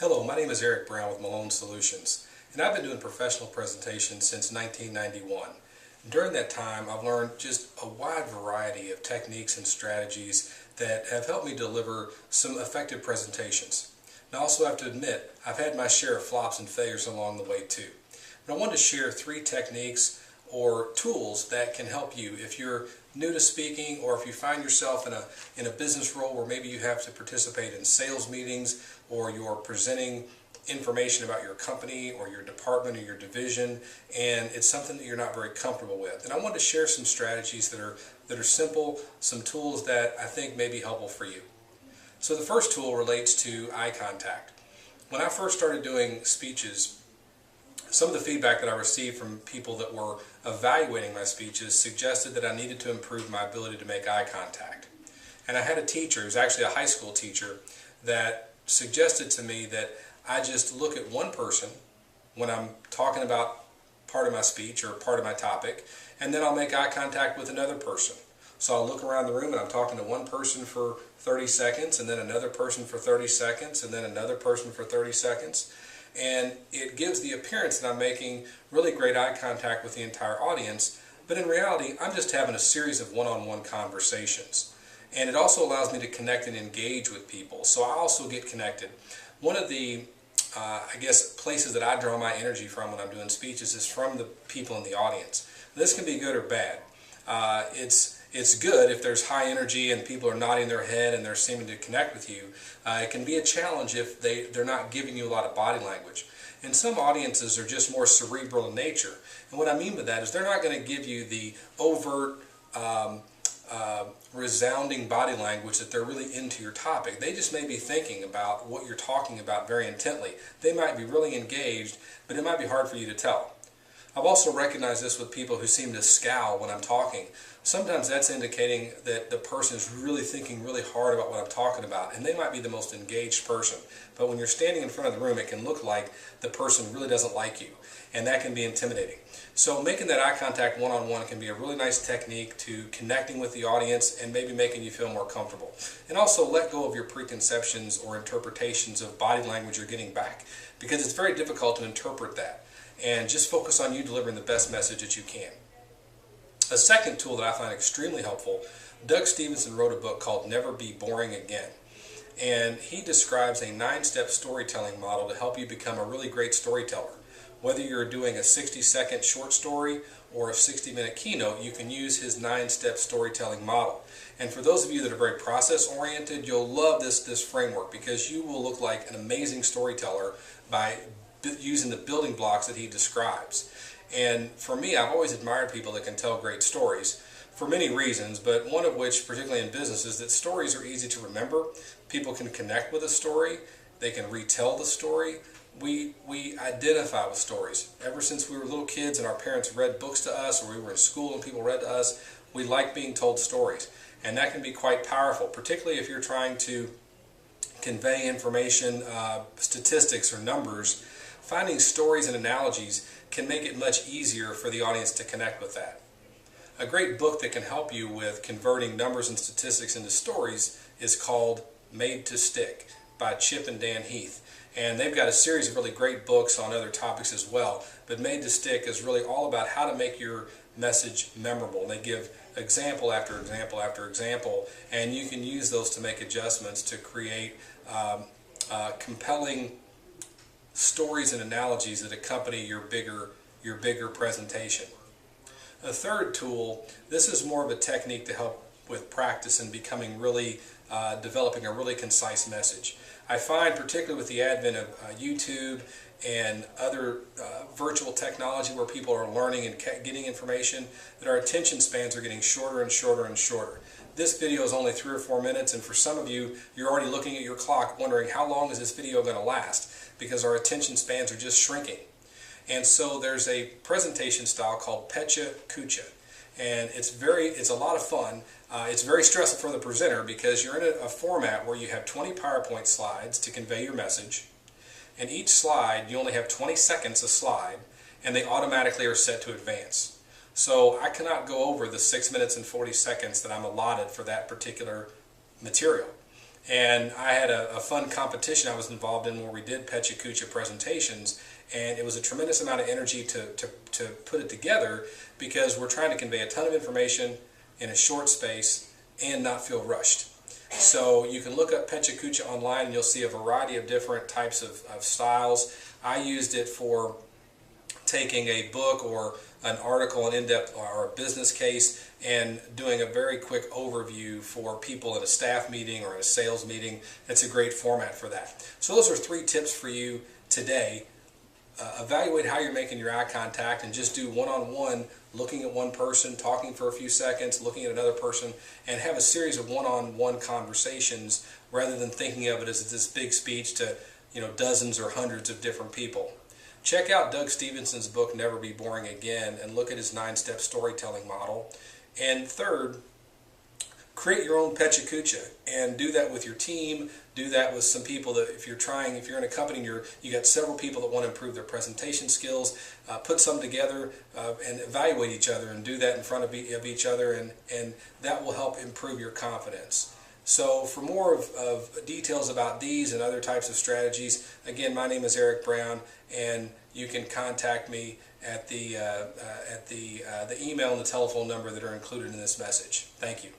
Hello, my name is Eric Brown with Malone Solutions, and I've been doing professional presentations since 1991. During that time, I've learned just a wide variety of techniques and strategies that have helped me deliver some effective presentations. Now, I also have to admit, I've had my share of flops and failures along the way too. But I wanted to share 3 techniques or tools that can help you if you're new to speaking, or if you find yourself in a business role where maybe you have to participate in sales meetings, or you're presenting information about your company or your department or your division, and it's something that you're not very comfortable with. And I want to share some strategies that are simple, some tools that I think may be helpful for you. So the first tool relates to eye contact. When I first started doing speeches, some of the feedback that I received from people that were evaluating my speeches suggested that I needed to improve my ability to make eye contact. And I had a teacher, who was actually a high school teacher, that suggested to me that I just look at one person when I'm talking about part of my speech or part of my topic, and then I'll make eye contact with another person. So I'll look around the room and I'm talking to one person for 30 seconds, and then another person for 30 seconds, and then another person for 30 seconds. And it gives the appearance that I'm making really great eye contact with the entire audience, but in reality, I'm just having a series of one-on-one conversations. And it also allows me to connect and engage with people, so I also get connected. One of the, places that I draw my energy from when I'm doing speeches is from the people in the audience. This can be good or bad. It's good if there's high energy and people are nodding their head and they're seeming to connect with you. It can be a challenge if they're not giving you a lot of body language. And some audiences are just more cerebral in nature. And what I mean by that is they're not going to give you the overt, resounding body language that they're really into your topic. They just may be thinking about what you're talking about very intently. They might be really engaged, but it might be hard for you to tell. I've also recognized this with people who seem to scowl when I'm talking. Sometimes that's indicating that the person is really thinking really hard about what I'm talking about, and they might be the most engaged person. But when you're standing in front of the room, it can look like the person really doesn't like you, and that can be intimidating. So making that eye contact one-on-one can be a really nice technique to connecting with the audience and maybe making you feel more comfortable. And also let go of your preconceptions or interpretations of body language you're getting back, because it's very difficult to interpret that. And just focus on you delivering the best message that you can. A second tool that I find extremely helpful, Doug Stevenson wrote a book called Never Be Boring Again. And he describes a 9-step storytelling model to help you become a really great storyteller. Whether you're doing a 60-second short story or a 60-minute keynote, you can use his 9-step storytelling model. And for those of you that are very process-oriented, you'll love this framework, because you will look like an amazing storyteller by using the building blocks that he describes. And for me, I've always admired people that can tell great stories for many reasons, but one of which, particularly in business, is that stories are easy to remember. People can connect with a story. They can retell the story. We identify with stories. Ever since we were little kids and our parents read books to us, or we were in school and people read to us, we like being told stories. And that can be quite powerful, particularly if you're trying to convey information, statistics or numbers. Finding stories and analogies can make it much easier for the audience to connect with that. A great book that can help you with converting numbers and statistics into stories is called Made to Stick by Chip and Dan Heath. And they've got a series of really great books on other topics as well. But Made to Stick is really all about how to make your message memorable. And they give example after example after example, and you can use those to make adjustments to create compelling stories and analogies that accompany your bigger presentation. A third tool, this is more of a technique to help with practice and becoming really, developing a really concise message. I find, particularly with the advent of YouTube and other virtual technology where people are learning and getting information, that our attention spans are getting shorter and shorter and shorter. This video is only 3 or 4 minutes, and for some of you, you're already looking at your clock wondering how long is this video going to last, because our attention spans are just shrinking. And so there's a presentation style called Pecha Kucha, and it's a lot of fun. It's very stressful for the presenter, because you're in a format where you have 20 PowerPoint slides to convey your message, and each slide you only have 20 seconds a slide, and they automatically are set to advance. So I cannot go over the 6 minutes and 40 seconds that I'm allotted for that particular material. And I had a fun competition I was involved in where we did Pecha Kucha presentations, and it was a tremendous amount of energy to put it together because we're trying to convey a ton of information in a short space and not feel rushed. So you can look up Pecha Kucha online and you'll see a variety of different types of styles. I used it for taking a book or an article, an in-depth or a business case, and doing a very quick overview for people in a staff meeting or in a sales meeting. It's a great format for that. So those are 3 tips for you today. Evaluate how you're making your eye contact and just do one-on-one, looking at one person, talking for a few seconds, looking at another person, and have a series of one-on-one conversations rather than thinking of it as this big speech to dozens or hundreds of different people. Check out Doug Stevenson's book, Never Be Boring Again, and look at his 9-step storytelling model. And third, create your own Pecha Kucha and do that with your team. Do that with some people that if you're in a company and you got several people that want to improve their presentation skills, put some together and evaluate each other and do that in front of each other, and that will help improve your confidence. So for more of details about these and other types of strategies, again, my name is Eric Brown, and you can contact me at the email and the telephone number that are included in this message. Thank you.